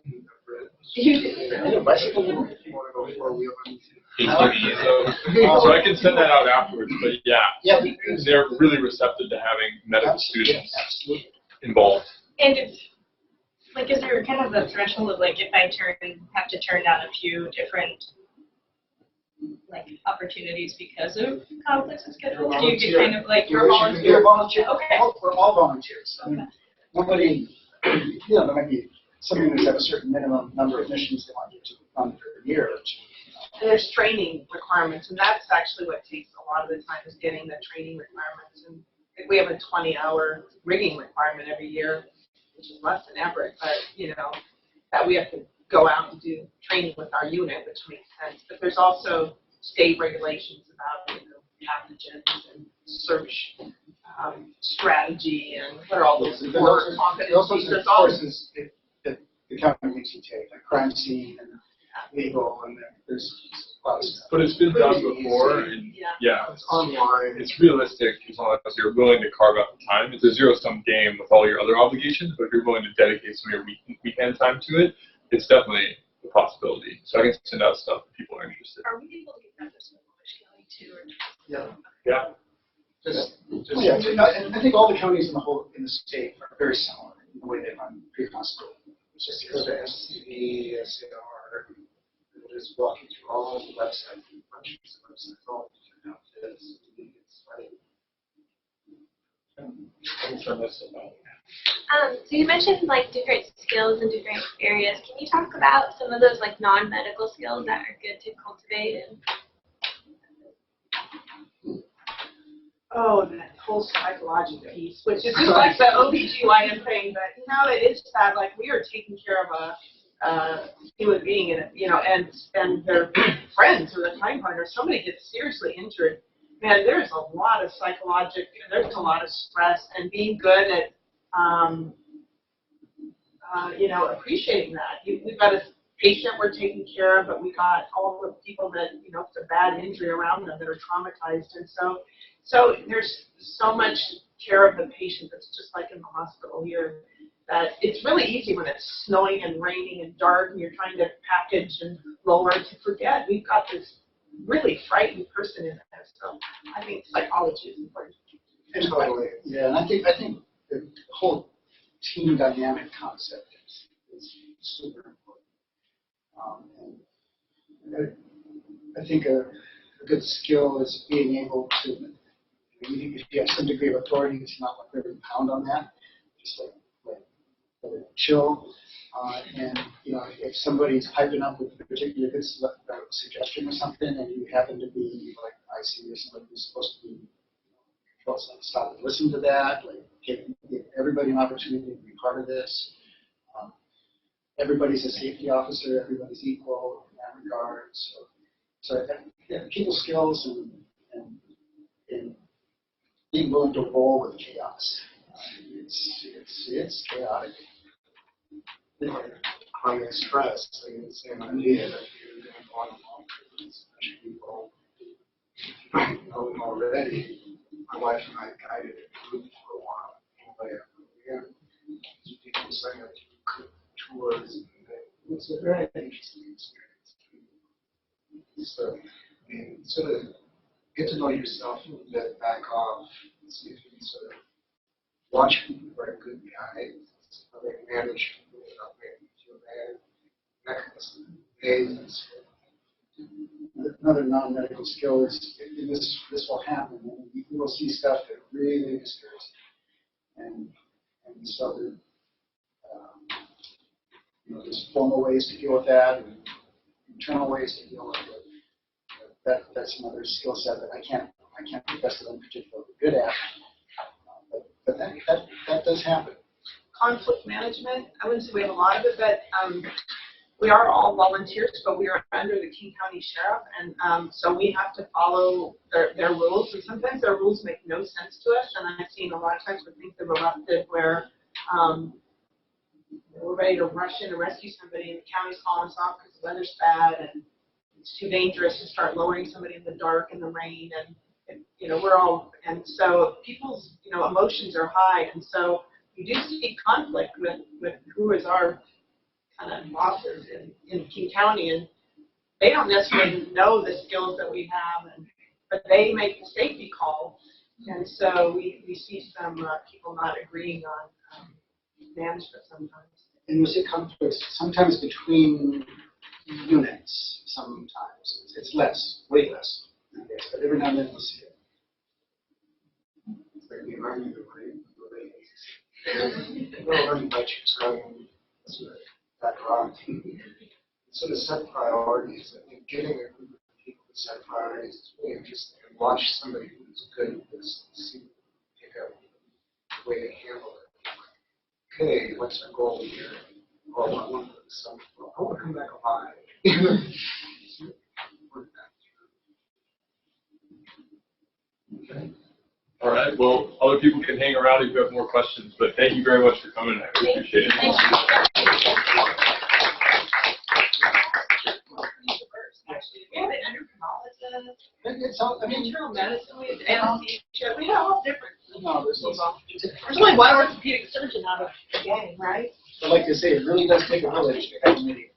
bicycle unit. If you want to go four-wheeling. So I can send that out afterwards, but yeah, they're really receptive to having medical students involved. And if, like, is there kind of a threshold of, like, if I have to turn down a few different, like, opportunities because of conflicts of schedule? Do you get kind of, like, You're a volunteer. Okay. We're all volunteers. I mean, nobody, there might be some units have a certain minimum number of missions they want you to run per year. And there's training requirements, and that's actually what takes a lot of the time is getting the training requirements. And we have a 20-hour rigging requirement every year, which is less than average, but, that we have to go out and do training with our unit, which makes sense. But there's also state regulations about, pathogens and search strategy and what are all those core competencies. There's all courses that the county makes you take, like crime scene and legal, and there's a lot of stuff. But it's been done before, and It's online. it's realistic as long as you're willing to carve out the time. It's a zero-sum game with all your other obligations, but if you're willing to dedicate some of your weekend time to it, it's definitely a possibility. So I can send out stuff if people are interested. Are we able to get that this County too? Yeah. And I think all the counties in the state are very similar in the way they run pre-hospital. Just go to SCV, SAR, and just walk you through all the websites, bunches of websites, all different outfits. It's like, So you mentioned like different skills in different areas. Can you talk about some of those like non-medical skills that are good to cultivate? Oh, that whole psychological piece, which is just like the OBGYN thing, but it is that like we are taking care of a human being and and their friends or their time partner. Somebody gets seriously injured. man, there's a lot of there's a lot of stress, and being good at, appreciating that. We've got a patient we're taking care of, but we got all the people that, it's a bad injury around them that are traumatized. And so there's so much care of the patient that's just like in the hospital here, that it's really easy when it's snowing and raining and dark and you're trying to package and lower to forget we've got this really frightened person in there. So I think psychology is important. Totally. Yeah, and I think the whole team dynamic concept is super important. And I think a good skill is being able to, if you have some degree of authority, it's not like every pound on that, just like chill. And if somebody's piping up with a particular good suggestion or something, and you happen to be like IC or somebody who's supposed to be, stop and listen to that, like give everybody an opportunity to be part of this. Everybody's a safety officer, everybody's equal in that regard. So people skills and being willing to roll with chaos. It's chaotic. Chronic stress, the same idea that you're going to go on especially people who know them already. My wife and I guided a group for a while. People sign up to tours. It was a very interesting experience. So, sort of get to know yourself a little bit, back off, and see if you can sort of watch people who are a good guy, how they manage people without making you feel bad, that kind of stuff. Another non-medical skill is this will happen. And you will see stuff that really disturbs you. And so there's formal ways to deal with that and internal ways to deal with it. That's another skill set that I can't profess that I'm particularly good at. But that does happen. Conflict management, I wouldn't say we have a lot of it, but we are all volunteers, but we are under the King County Sheriff, and so we have to follow their rules, and sometimes their rules make no sense to us, and I've seen a lot of times with things that were elected where we're ready to rush in to rescue somebody, and the county's calling us off because the weather's bad, and it's too dangerous to start lowering somebody in the dark and the rain, and and so people's emotions are high, and so you do see conflict with who is our kind of bosses in King County, and they don't necessarily know the skills that we have, but they make the safety call, and so we see some people not agreeing on management sometimes. And you see conflicts sometimes between units. Sometimes it's less, way less, I guess, but every now and then we'll see it. It's like the Army of the Well, everybody keeps going that rock. Sort of set priorities. I think getting a group of people to set priorities is really interesting. And watch somebody who's good at this, see, pick up the way they handle it. Okay, what's our goal here? Or what one of some I want to come back alive. Okay. All right. Well, other people can hang around if you have more questions, but thank you very much for coming. I really appreciate it. We have an endocrinologist, internal medicine, we have anesthesia, we have all different. There's only one orthopedic surgeon out of the gang, right? I like to say, it really does take a village to have an idiot.